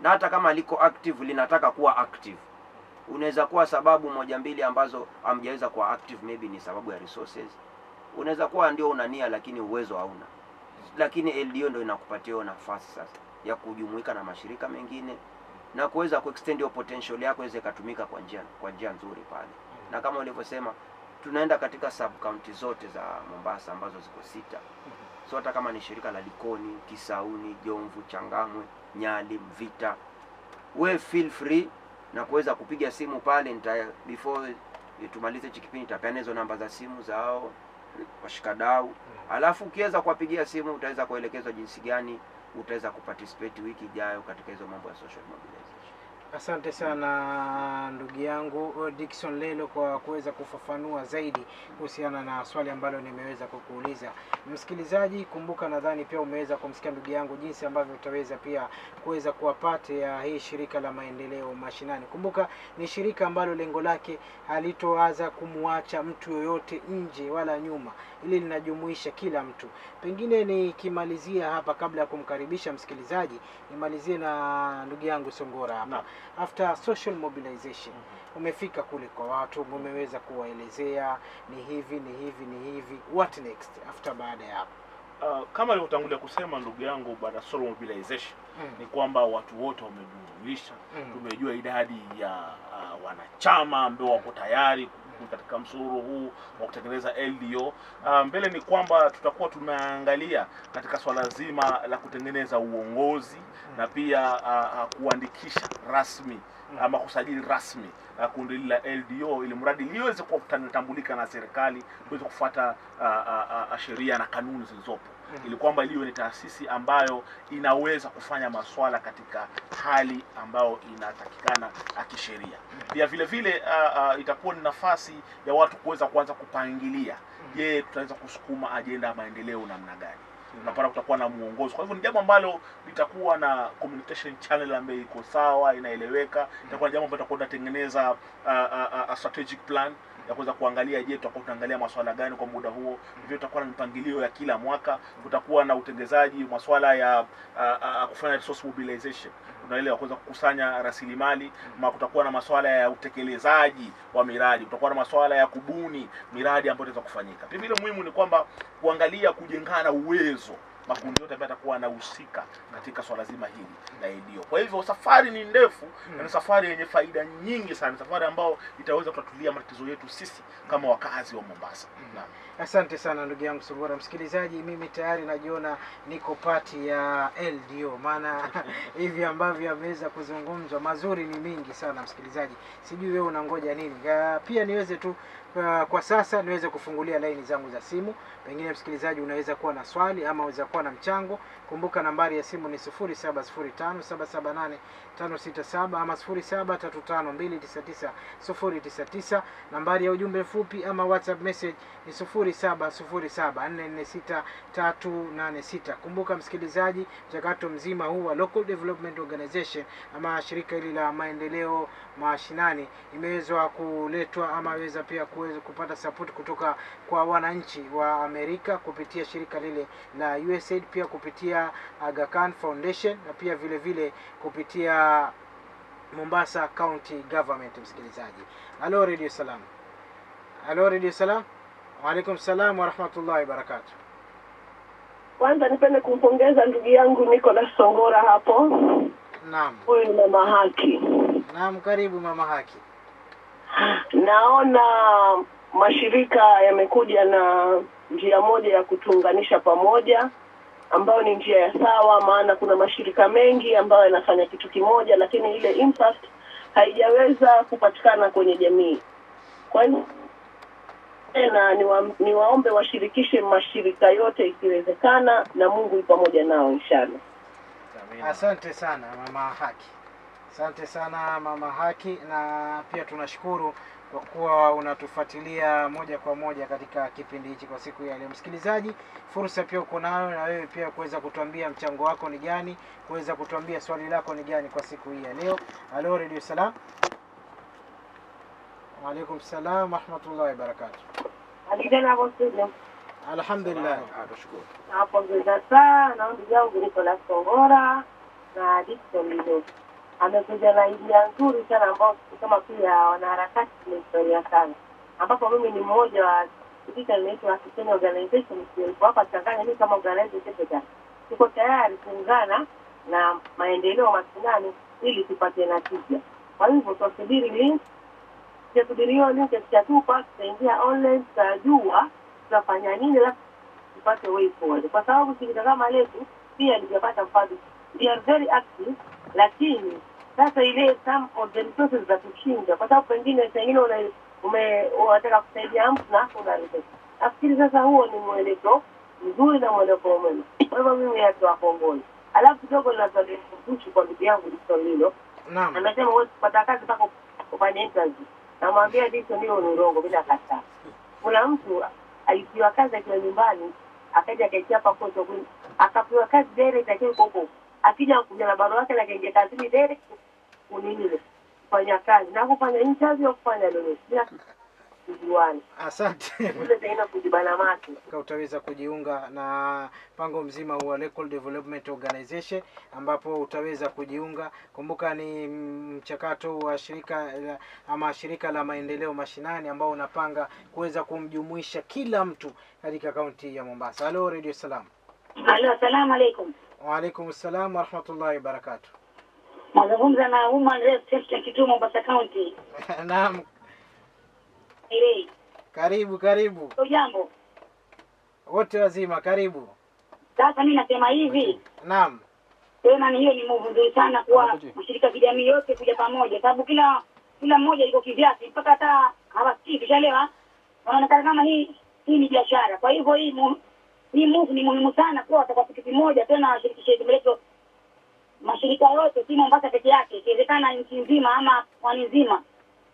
Na hata kama liko active linataka kuwa active, unaweza kuwa sababu moja mbili ambazo hamjaweza kuwa active, maybe ni sababu ya resources. Unaweza kuwa ndio una nia lakini uwezo hauna. Lakini LDO ndio inakupatia nafasi sasa ya kujumuika na mashirika mengine na kuweza kuextend your potential yako iweze kutumika kwa njia nzuri pale. Na kama ulivyosema, tunaenda katika sub county zote za Mombasa ambazo ziko 6. So hata kama ni shirika la Likoni, Kisauni, Jomvu, Changamwe, Nyali, Mvita, we feel free na kuweza kupiga simu pale. Before tumalize kipindi nitapeana hizo namba za simu zao washikadau. Alafu ukiweza kuwapigia simu utaweza kuelekezwa jinsi gani utaweza kuparticipate wiki ijayo katika hizo mambo ya social mobilization. Asante sana ndugu yangu Dickson Lelo kwa kuweza kufafanua zaidi kuhusiana na swali ambalo nimeweza kukuuliza. Msikilizaji, kumbuka, nadhani pia umeweza kumsikia ndugu yangu jinsi ambavyo utaweza pia kuweza kuwa part ya hii shirika la maendeleo mashinani. Kumbuka ni shirika ambalo lengo lake halitoanza kumwacha mtu yoyote nje wala nyuma, ili linajumuisha kila mtu. Pengine nikimalizia hapa, kabla ya kumkaribisha msikilizaji, nimalizie na ndugu yangu Songora hapa. After social mobilization, umefika kule kwa watu, umeweza kuwaelezea ni hivi, what next after baada ya hapo? Kama nilivyotangulia kusema ndugu yangu, baada ya social mobilization ni kwamba watu wote wamejumuisha. Tumejua idadi ya wanachama ambao wako tayari katika msururu huu wa kutengeneza LDO. Mbele ni kwamba tutakuwa tumeangalia katika swala zima la kutengeneza uongozi na pia kuandikisha rasmi ama kusajili rasmi kundi la LDO, ili mradi liweze kutambulika na serikali, liweze kufuata sheria na kanuni zilizopo, ili kwamba liwe ni taasisi ambayo inaweza kufanya masuala katika hali ambayo inatakikana kisheria. Pia vile vile itakuwa ni nafasi ya watu kuweza kuanza kupangilia, je, tutaweza kusukuma ajenda ya maendeleo namna gani? Unapata kutakuwa na muongozo. Kwa hivyo ni jambo ambalo litakuwa na communication channel ambayo iko sawa, inaeleweka. Itakuwa ni jambo ambalo tutakuwa tunatengeneza a strategic plan ya kuweza kuangalia, je, tutakuwa tunaangalia masuala gani kwa muda huo. Hivyo tutakuwa na mpangilio ya kila mwaka. Tutakuwa na utengenezaji masuala ya kufanya resource mobilization, unaelewa, kuweza kukusanya rasilimali. Kutakuwa na masuala ya utekelezaji wa miradi, kutakuwa na masuala ya kubuni miradi ambayo itaweza kufanyika. Pia vile muhimu ni kwamba kuangalia kujengana uwezo makundi yote ambayo yatakuwa yanahusika katika swala zima hili la LDO. Kwa hivyo safari ni ndefu, na ni safari yenye faida nyingi sana, safari ambayo itaweza kutatulia matatizo yetu sisi kama wakazi wa Mombasa. Naam. Asante sana ndugu yangu Songora. Msikilizaji, mimi tayari najiona niko pati ya LDO, maana hivi ambavyo ameweza kuzungumzwa mazuri ni mingi sana. Msikilizaji, sijui wewe unangoja nini? Pia niweze tu kwa sasa niweze kufungulia line zangu za simu. Pengine msikilizaji unaweza kuwa na swali ama unaweza kuwa na mchango. Kumbuka nambari ya simu ni 0705778975. 567 ama 0735299099. Nambari ya ujumbe mfupi ama WhatsApp message ni 0707446386. Kumbuka msikilizaji, mchakato mzima huu wa Local Development Organization ama shirika hili la maendeleo mashinani imeweza kuletwa ama weza pia kuweza kupata support kutoka kwa wananchi wa Amerika kupitia shirika lile la USAID, pia kupitia Aga Khan Foundation na pia vile vile kupitia Mombasa County Government. Msikilizaji, halo Radio Salam. Halo Radio Salam. Wa alaikum salam wa rahmatullahi wa barakatuh. Kwanza nipende kumpongeza ndugu yangu Nicholas Songora hapo. Naam. Huyu ni Mama Haki. Naam, karibu Mama Haki. Naona mashirika yamekuja na njia moja ya kutuunganisha pamoja, ambayo ni njia ya sawa, maana kuna mashirika mengi ambayo yanafanya kitu kimoja lakini ile impact haijaweza kupatikana kwenye jamii. Kwa hiyo na niwaombe washirikishe mashirika yote ikiwezekana, na Mungu yu pamoja nao inshallah. Asante sana Mama Haki. Asante sana Mama Haki, na pia tunashukuru kwa kuwa unatufuatilia moja kwa moja katika kipindi hichi kwa siku ya leo. Msikilizaji, fursa pia uko nayo na wewe pia kuweza kutuambia mchango wako ni gani, kuweza kutuambia swali lako ni gani kwa siku hii ya leo. Halo Radio Salam. Wa alaikum salam wa rahmatullahi wa barakatuh. Alijana hapo studio. Alhamdulillah. Tunashukuru. Napongeza sana ndugu yangu Nicholas Songora na Dickson Lido. Amekuja na idea nzuri sana ambao kama pia wanaharakati ni historia sana. Ambapo mimi ni mmoja wa shirika linaloitwa African Organization, kwa hapa Tanzania mimi kama organization secretary. Tuko tayari kuungana na maendeleo mashinani ili tupate natija. Kwa hivyo tusubiri link. Tusubiri hiyo link tutatupa, tutaingia online, tutajua tutafanya nini na tupate way forward. Kwa sababu shirika kama letu pia lijapata mfadhili. We are very active, lakini sasa ile some of the resources za kushinda, kwa sababu pengine unataka kusaidia mtu na hakuna resources. Nafikiri sasa huo ni mwelekeo mzuri na mwelekeo mwema. Kwa hivyo mimi natoa pongezi. Alafu kidogo natoa kushukuru kwa ndugu yangu Dickson. Naam. Anasema wewe kupata kazi mpaka kufanya interview. Namwambia Dickson hiyo ni urongo bila kataa. Kuna mtu alipewa kazi akiwa nyumbani, akaja akaichapa kote huko, akapewa kazi direct akiwa huko. Akija kuja na barua yake na kaingia kazini direct kunini kufanya kazi na kufanya interview kufanya lolote bila kujuana. Asante. Ile tena kujibana macho. Utaweza kujiunga na pango mzima wa Local Development Organization ambapo utaweza kujiunga. Kumbuka ni mchakato wa shirika la maendeleo mashinani ambao unapanga kuweza kumjumuisha kila mtu katika kaunti ya Mombasa. Halo Radio Salam. Halo, asalamu alaykum. Wa alaikum salam wa rahmatullahi wa barakatuh. Nazungumza na Woman Rep Section Kituo Mombasa County. Naam. Ile. Karibu. Jambo. Wote wazima, karibu. Sasa mimi nasema hivi. Naam. Tena hiyo ni move nzuri sana kwa mashirika ya kijamii yote kuja pamoja, sababu kila mmoja yuko kivyake mpaka hata hawasikii, kishaelewa. Wanaonekana kama hii ni biashara. Kwa hivyo hii move ni muhimu sana kwa watu kitu kimoja, tena washirikishe mleto mashirika yote, si Mombasa peke yake, ikiwezekana nchi nzima ama pwani nzima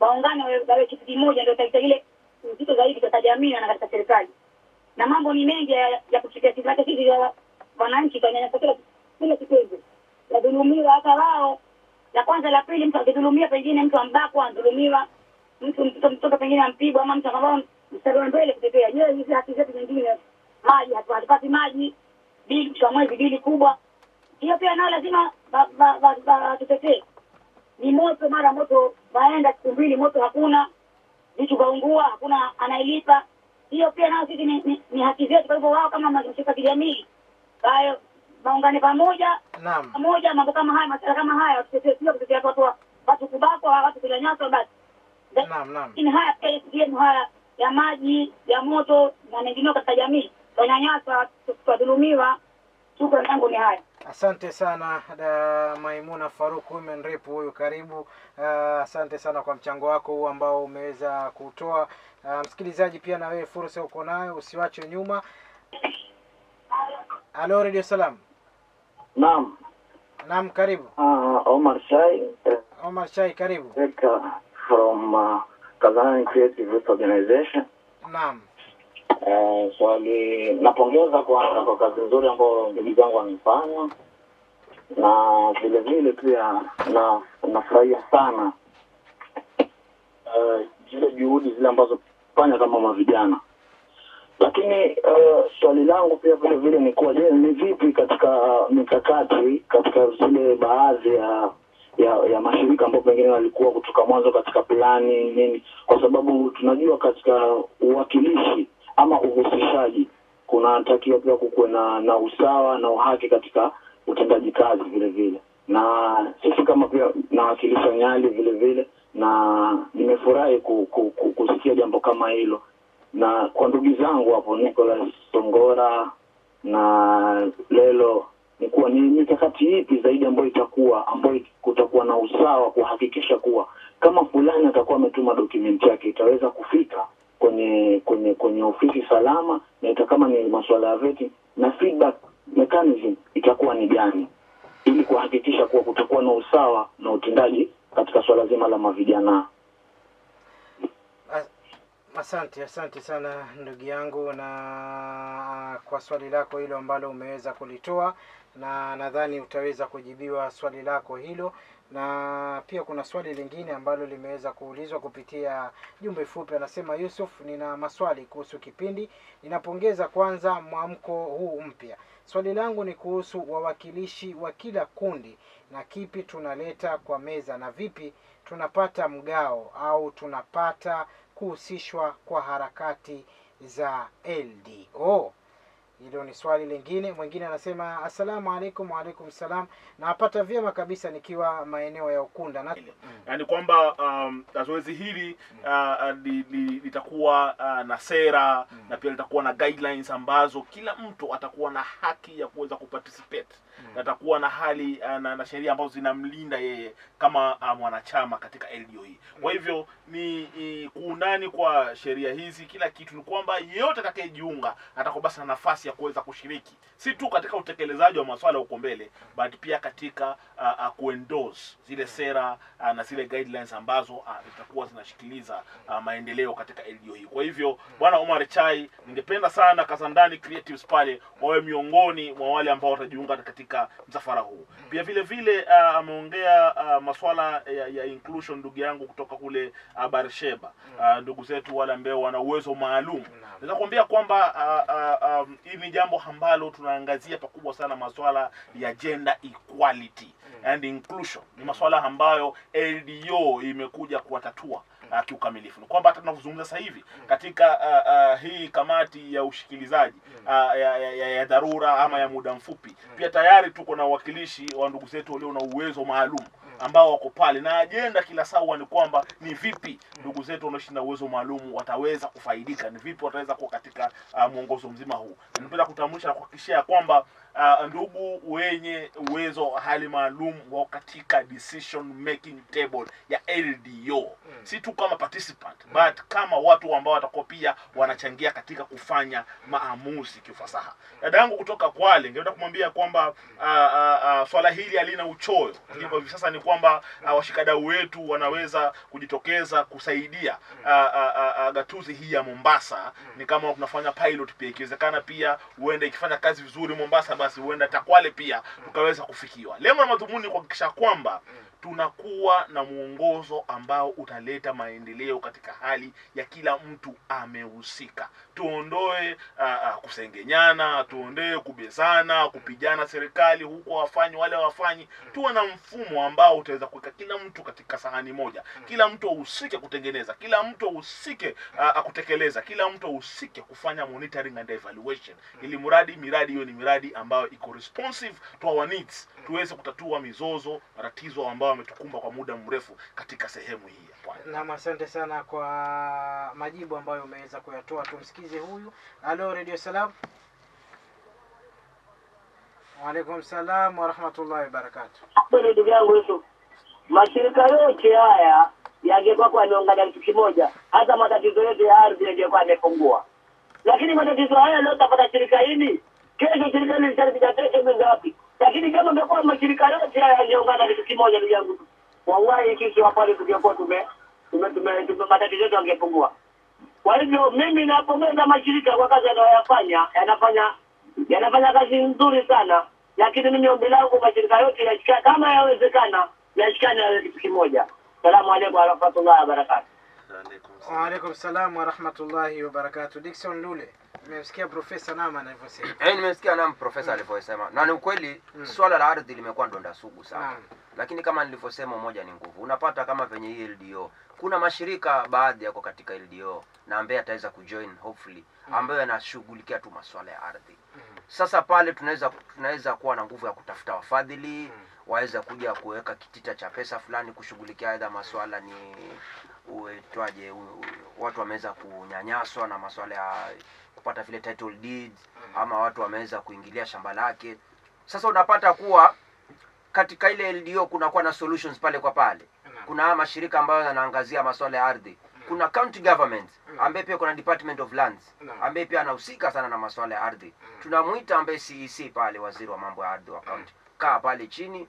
waungane wawe kitu kimoja, ndio itaita ile uzito zaidi kwa jamii na katika serikali. Na mambo ni mengi ya kufikia sisi wananchi kwa nyanyasa kila kitu. La dhulumiwa hata wao. La kwanza la pili, mtu akidhulumia pengine mtu ambakwa dhulumiwa, mtoto pengine ampigwa ama mtu ambao mstari wa mbele kutetea. Je, hizi haki zetu nyingine maji hatupati maji, bili kwa mwezi bili kubwa. Hiyo pia nao lazima tutetee. Ni moto mara moto waenda siku mbili moto hakuna, vitu vaungua, hakuna anayelipa. Hiyo pia nao sisi ni haki zetu. Kwa hivyo wao kama mashirika ya kijamii hayo waungane pamoja. Naam. Pamoja mambo kama haya, masuala kama haya tutetee, sio kutetea watu kubakwa, watu kunyanyaswa basi. Naam. Ni haya pia haya ya maji, ya moto na mengineo katika jamii. Wanyanyaswa, tudhulumiwa. Shukrani yangu ni haya. Asante sana Maimuna Faruk, Women Rep huyu, karibu. Asante sana kwa mchango wako huu ambao umeweza kutoa. Msikilizaji pia na wewe fursa uko nayo, usiwache nyuma. Halo Radio Salam. Naam. Naam, karibu. Omar Shai. Omar Shai, karibu. From Kazan Creative Youth Organization. Naam. Swali, napongeza kwa kazi nzuri ambayo ndugu zangu wamefanya, na vile vile pia nafurahia sana zile juhudi zile ambazo fanya kama mavijana. Lakini swali langu pia vile vile ni kwa je, ni vipi katika mikakati katika zile baadhi ya mashirika ambayo pengine walikuwa kutoka mwanzo katika plani nini, kwa sababu tunajua katika uwakilishi ama uhusishaji kunatakiwa pia kuwe na usawa na uhaki katika utendaji kazi vile vile, na sisi kama pia nawakilisha Nyali vile vile, na nimefurahi kusikia jambo kama hilo. Na kwa ndugu zangu hapo Nicholas Songora na Lelo, ni kuwa ni mikakati ipi zaidi ambayo kutakuwa na usawa kuhakikisha kuwa kama fulani atakuwa ametuma dokumenti yake itaweza kufika kwenye ofisi salama, na kama ni masuala ya veti na feedback mechanism itakuwa ni gani, ili kuhakikisha kuwa kutakuwa na usawa na utendaji katika swala zima la mavijana. Asante sana ndugu yangu, na kwa swali lako hilo ambalo umeweza kulitoa, na nadhani utaweza kujibiwa swali lako hilo. Na pia kuna swali lingine ambalo limeweza kuulizwa kupitia jumbe fupi. Anasema Yusuf, nina maswali kuhusu kipindi. Ninapongeza kwanza mwamko huu mpya. Swali langu ni kuhusu wawakilishi wa kila kundi, na kipi tunaleta kwa meza, na vipi tunapata mgao au tunapata kuhusishwa kwa harakati za LDO. Hilo ni swali lingine. Mwingine anasema asalamu alaykum. Wa alaykum salam, napata vyema kabisa nikiwa maeneo ya Ukunda. Yaani kwamba zoezi hili litakuwa na sera na pia litakuwa na guidelines ambazo kila mtu atakuwa na haki ya kuweza kuparticipate. Atakuwa na hali na sheria ambazo zinamlinda yeye kama mwanachama katika LDO hii. Kwa hivyo ni kuundani kwa sheria hizi, kila kitu ni kwamba yeyote atakayejiunga atakuwa basi na nafasi ya kuweza kushiriki, si tu katika utekelezaji wa masuala huko mbele, but pia katika kuendorse zile sera na zile guidelines ambazo zitakuwa zinashikiliza maendeleo katika LDO hii. Kwa hivyo bwana Omar Chai, ningependa sana Kazandani Creatives pale wawe miongoni mwa wale ambao watajiunga katika msafara huu. Pia vile vile ameongea masuala ya inclusion ndugu yangu kutoka kule Barsheba, ndugu zetu wale ambao wana uwezo maalum. Naweza kuambia kwamba hili ni jambo ambalo tunaangazia pakubwa sana, masuala ya gender equality and inclusion. Ni masuala ambayo LDO imekuja kuwatatua kiukamilifu. Ni kwamba hata tunazungumza sasa hivi katika hii kamati ya ushikilizaji ya dharura ama ya muda mfupi, pia tayari tuko na wakilishi wa ndugu zetu walio na uwezo maalum ambao wako pale, na agenda kila saa ni kwamba ni vipi ndugu zetu wanaoishi na uwezo maalum wataweza kufaidika, ni vipi wataweza kuwa katika mwongozo mzima huu. Ninapenda kutambulisha na kuhakikishia kwamba ndugu wenye uwezo hali maalum wao katika decision making table ya LDO, si tu kama participant but kama watu ambao watakuwa pia wanachangia katika kufanya maamuzi kifasaha. Dadangu kutoka Kwale, ningependa kumwambia kwamba swala hili halina uchoyo. Hivyo hivi sasa ni kwamba washikadau wetu wanaweza kujitokeza kusaidia gatuzi hii ya Mombasa. Ni kama tunafanya pilot pia, ikiwezekana pia huenda ikifanya kazi vizuri Mombasa, basi huenda Takwale pia tukaweza kufikiwa. Lengo na madhumuni kuhakikisha kwamba tunakuwa na muongozo ambao utaleta maendeleo katika hali ya kila mtu amehusika. Tuondoe kusengenyana, tuondoe kubezana, kupigana serikali huko wafanye wale wafanyi. Tuwe na mfumo ambao utaweza kuweka kila mtu katika sahani moja. Kila mtu ahusike kutengeneza, kila mtu ahusike kutekeleza, kila mtu ahusike kufanya monitoring and evaluation, ili miradi hiyo ni miradi ambayo iko responsive to our needs, tuweze kutatua mizozo, matatizo ambayo yametukumba kwa muda mrefu katika sehemu hii ya Pwani. Na asante sana kwa majibu ambayo umeweza kuyatoa. Tumsikize huyu. Halo Radio Salam. Wa alaykum salam wa rahmatullahi wa barakatuh. Ndugu yangu Yusuf, mashirika yote haya yangekuwa kwa niongana kitu kimoja, hata matatizo yote ya ardhi yangekuwa yamepungua. Lakini matatizo haya leo utapata shirika hili, kesho shirika hili litarudi ngapi? Lakini kama ingekuwa mashirika yote haya yangeungana kitu kimoja, ndugu yangu, wallahi sisi wapale tungekuwa tume matatizo yetu yangepungua. Kwa hivyo mimi napongeza mashirika kwa kazi yanayofanya, yanafanya kazi nzuri sana, lakini mimi ombi langu mashirika yote yashikane, kama yawezekana yashikane yawe kitu kimoja. Salamu alaykum wa rahmatullahi wa barakatuh. Wa alaykum salaam wa rahmatullahi wa barakatuh. Dickson Lule, nimesikia Profesa Nama anavyosema. Nimesikia Nama Profesa alivyosema. Na ni ukweli swala la ardhi limekuwa ndonda sugu sana. Lakini kama nilivyosema, moja ni nguvu. Unapata kama venye hii LDO, kuna mashirika baadhi yako katika LDO na ambaye ataweza kujoin hopefully, ambaye anashughulikia tu masuala ya ardhi. Sasa pale tunaweza kuwa na nguvu ya kutafuta wafadhili, waweza kuja kuweka kitita cha pesa fulani kushughulikia aidha masuala ni watu wameweza kunyanyaswa na masuala ya kupata vile title deeds, ama watu wameweza kuingilia shamba lake. Sasa unapata kuwa katika ile LDO kunakuwa na solutions pale kwa pale. Kuna mashirika ambayo yanaangazia masuala ya ardhi. Kuna county government ambaye pia kuna Department of Lands ambaye pia anahusika sana na masuala ya ardhi. Tunamuita ambaye CEC pale, waziri wa mambo ya ardhi wa county. Kaa pale chini,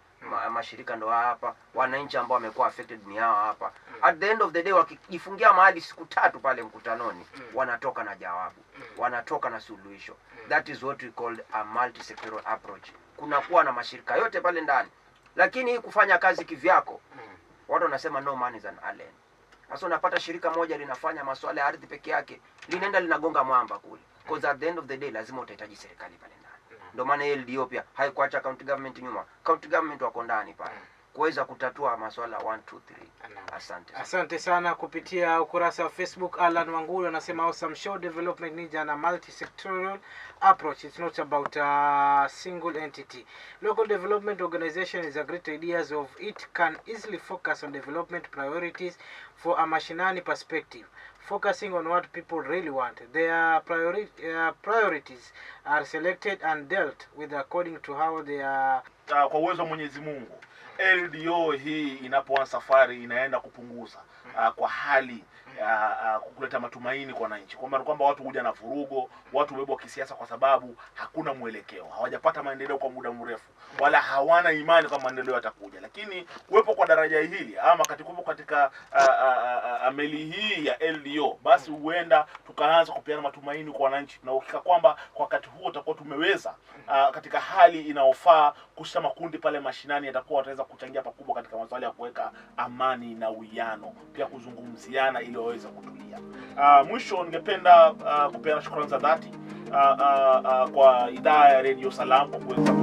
mashirika ndo hapa, wananchi ambao wamekuwa affected ni hao hapa. At the end of the day wakijifungia mahali siku 3 pale mkutanoni, wanatoka na jawabu, wanatoka na suluhisho. That is what we call a multi-sectoral approach. Kuna kuwa na mashirika yote pale ndani, lakini kufanya kazi kivyako, watu wanasema no man is an island. Sasa unapata shirika moja linafanya masuala ya ardhi peke yake, linaenda linagonga mwamba kule, because at the end of the day lazima utahitaji serikali pale ndani. Ndio maana LDO pia haikuacha county government nyuma. County government wako ndani pale kuweza kutatua masuala 1 2 3. Asante sana. Kupitia ukurasa wa Facebook, Alan Wangulu anasema awesome show, development needs a multi-sectoral approach. It's not about a single entity. Local development organization is a great ideas of it can easily focus on development priorities for a mashinani perspective, focusing on what people really want. Their priorities are selected and dealt with according to how they are. Kwa uwezo wa Mwenyezi Mungu, LDO hii inapoanza safari inaenda kupunguza kwa hali kuleta matumaini kwa wananchi, kwamba watu huja na vurugo, watu wabebwa kisiasa kwa sababu hakuna mwelekeo, hawajapata maendeleo kwa muda mrefu, wala hawana imani kwa maendeleo yatakuja. Lakini kuwepo kwa daraja hili ama katika ameli hii ya LDO, basi huenda tukaanza kupeana matumaini kwa wananchi, na uhakika kwamba kwa wakati huo tutakuwa tumeweza katika hali inaofaa kusha makundi pale mashinani yatakuwa wataweza kuchangia pakubwa katika masuala ya kuweka amani na uwiano, pia kuzungumziana ili waweze kutulia. Mwisho ningependa kupeana shukrani za dhati kwa idhaa ya Radio Salam kwa kuweza